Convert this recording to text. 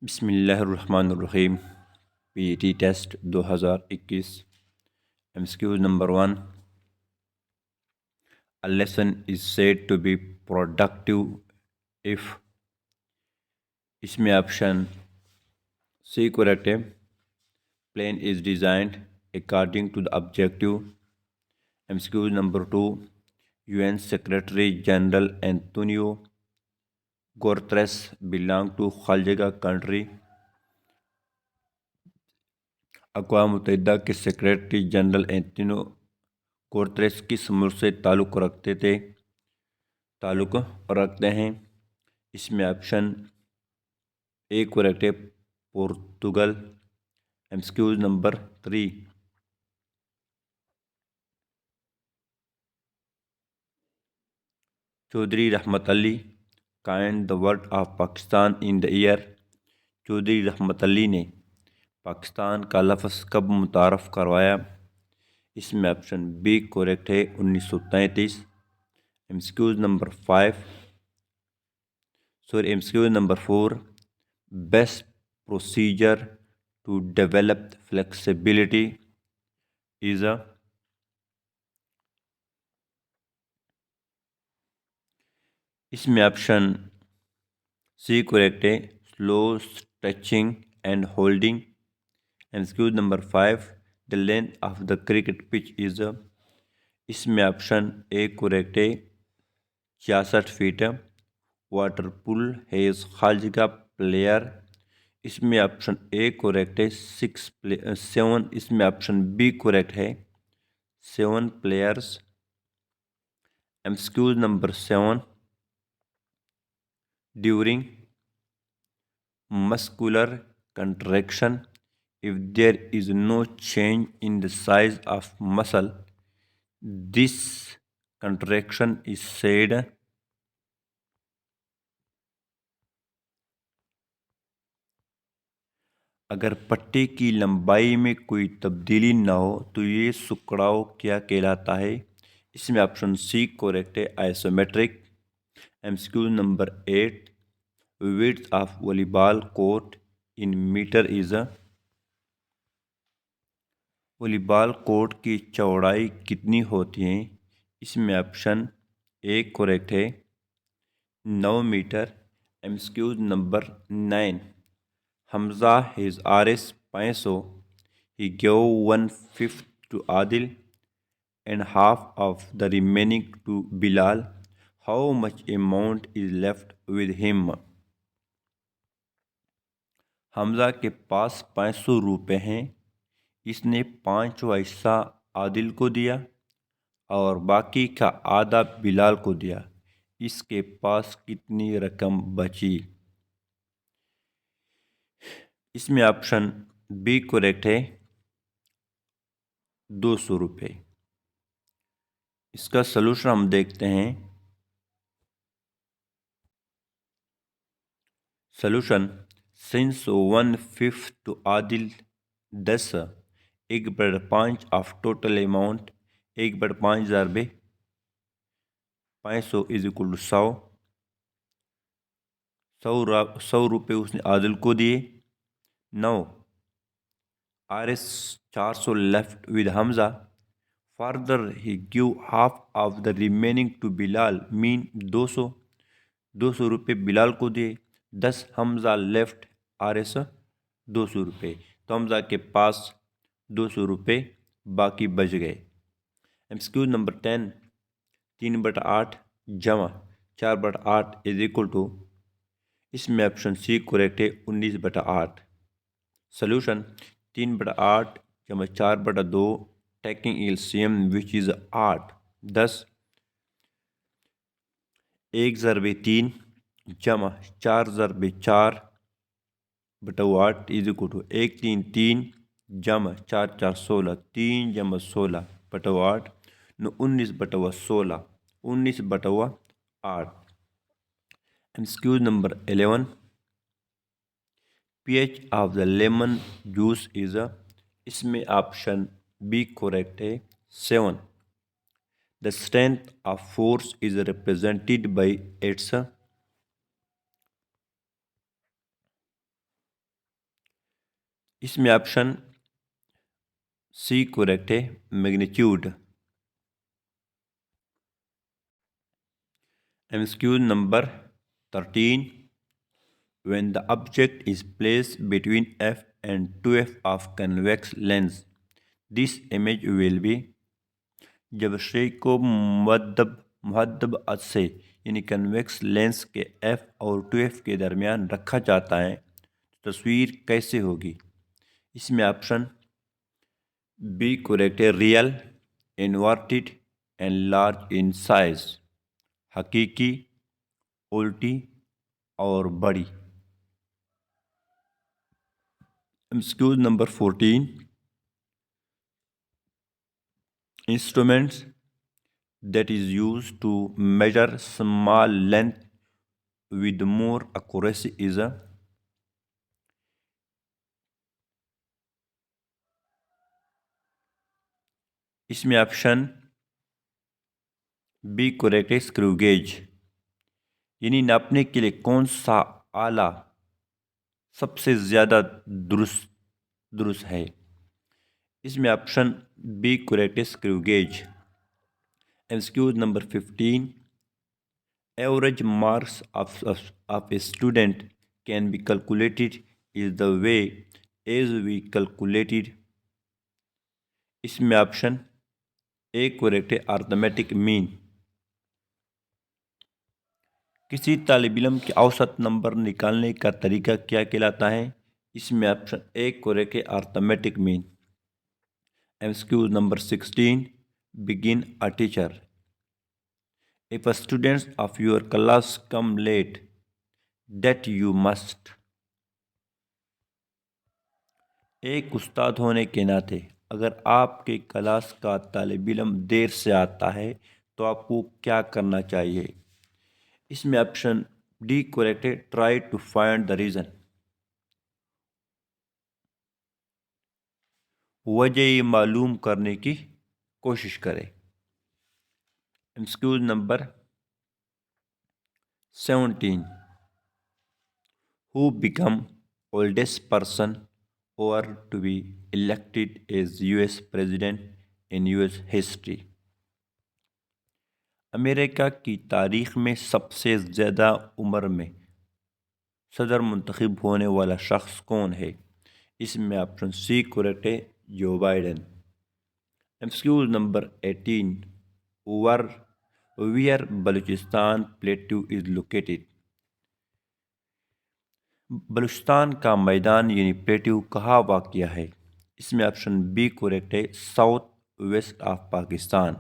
बिस्मिल्लाहिर्रहमानिर्रहीम। PT test 2021 MCQ number 1। A lesson is said to be productive if। इसमें option C correct है। Plan is designed according to the objective. MCQ number 2। UN secretary general Antonio Guterres belong to खालजगा country. अक़वाम मुत्तहिदा के secretary general Antonio Guterres किस मुल्क से ताल्लुक़ रखते हैं। इसमें ऑप्शन ए करेक्ट है, पुर्तगाल। MCQ number 3। Chaudhry Rehmat Ali coined the word of Pakistan in the year. Chaudhry Rehmat Ali ने पाकिस्तान का लफ्ज़ कब मुतारफ़ करवाया। इसमें ऑप्शन बी करेक्ट है, 1933। MCQ number 4। Best procedure to develop flexibility is a. इसमें ऑप्शन सी करेक्ट है, slow stretching and holding. MCQ number 5। The length of the cricket pitch is a. इसमें ऑप्शन ए करेक्ट है, 66 feet. Water polo has खालजगा player. इसमें option A correct है, 7। इसमें option B correct है, 7 players. MCQ number 7। During muscular contraction, if there is no change in the size of muscle, this contraction is said। अगर पट्टी की लंबाई में कोई तब्दीली ना हो तो ये सुकड़ाव क्या कहलाता है। इसमें ऑप्शन सी करेक्ट है, isometric. MCQ number 8। Width of volleyball court in meter is a. Volleyball court की चौड़ाई कितनी होती है। इसमें ऑप्शन ए करेक्ट है, 9 मीटर। MCQ number 9। Hamza his RS 500, he gave 1/5 to Adil and half of the remaining to Bilal. How much amount is left with him? Hamza के पास 500 रुपये हैं। इसने 5वां हिस्सा आदिल को दिया और बाकी का आधा बिलाल को दिया। इसके पास कितनी रकम बची। इसमें ऑप्शन बी करेक्ट है, 200 रुपये। इसका सलूशन हम देखते हैं। Solution since 1/5 to Adil 10, 1/5 of total amount 1/5,000 500 is equal to 100। 100 रुपये उसने आदिल को दिए। 9 RS 400 left with Hamza. Further he give half of the remaining to Bilal, mean 200 रुपये बिलाल को दिए। 10 हमजा लेफ्ट RS 200 रुपये। तो हमजा के पास 200 रुपये बाकी बच गए। MCQ number 10। 3/8 जमा 4/8 इज इक्वल टू। इसमें ऑप्शन सी करेक्ट है, 19/8। सॉल्यूशन 3/8 जमा 4/2 टेकिंग एलसीएम विच इज 8। 10 1/3 जमा 4/4 इज इक्वल टू 1 3 3 जमा 4 4 16। 3 जमा 16/8 19/16 19/8। MCQ number 11। pH of the lemon juice is a. इसमें ऑप्शन बी करेक्ट है, 7। The strength of force is represented by its. इसमें option C correct है, magnitude. MCQ number 13, when the object is placed between f and 2f of convex lens, this image will be। जब शेय को मुहद्दब अक्ष से यानी convex lens के f और 2f के दरमियान रखा जाता है तो तस्वीर कैसे होगी। इसमें ऑप्शन बी करेक्ट है, real, inverted and large in size, हकीकी, उल्टी और बड़ी। MCQ number 14, instruments that is used to measure small length with more accuracy is a। इसमें ऑप्शन बी करेक्ट है, स्क्रू गेज, यानी नापने के लिए कौन सा आला सबसे ज़्यादा दुरुस्त है। इसमें ऑप्शन बी करेक्ट है, screw gauge. MCQ number 15, average marks of a student can be calculated is the way as we calculated. इसमें ऑप्शन ए करेक्ट है, अर्थमेटिक मीन, किसी तालिब इल्म के औसत नंबर निकालने का तरीका क्या कहलाता है। इसमें ऑप्शन ए करेक्ट है, arithmetic mean. MCQ number 16, begin a teacher, if a students of your class come let that you must. एक उस्ताद होने के नाते अगर आपके क्लास का तालिब इल्म देर से आता है तो आपको क्या करना चाहिए। इसमें ऑप्शन डी करेक्ट है, try to find the reason, वजह मालूम करने की कोशिश करें। MCQ number 17, who become oldest person और to be elected as US president in US history. America की तारीख में सबसे ज़्यादा उम्र में सदर मुंतखब होने वाला शख्स कौन है। इसमें ऑप्शन सी करेक्ट है, Joe Biden. MCQ number 18, wear Balochistan plateau is located. Balochistan का मैदान यानी प्लेट्यू कहाँ वाक़या है। इसमें ऑप्शन बी करेक्ट है, साउथ वेस्ट ऑफ पाकिस्तान।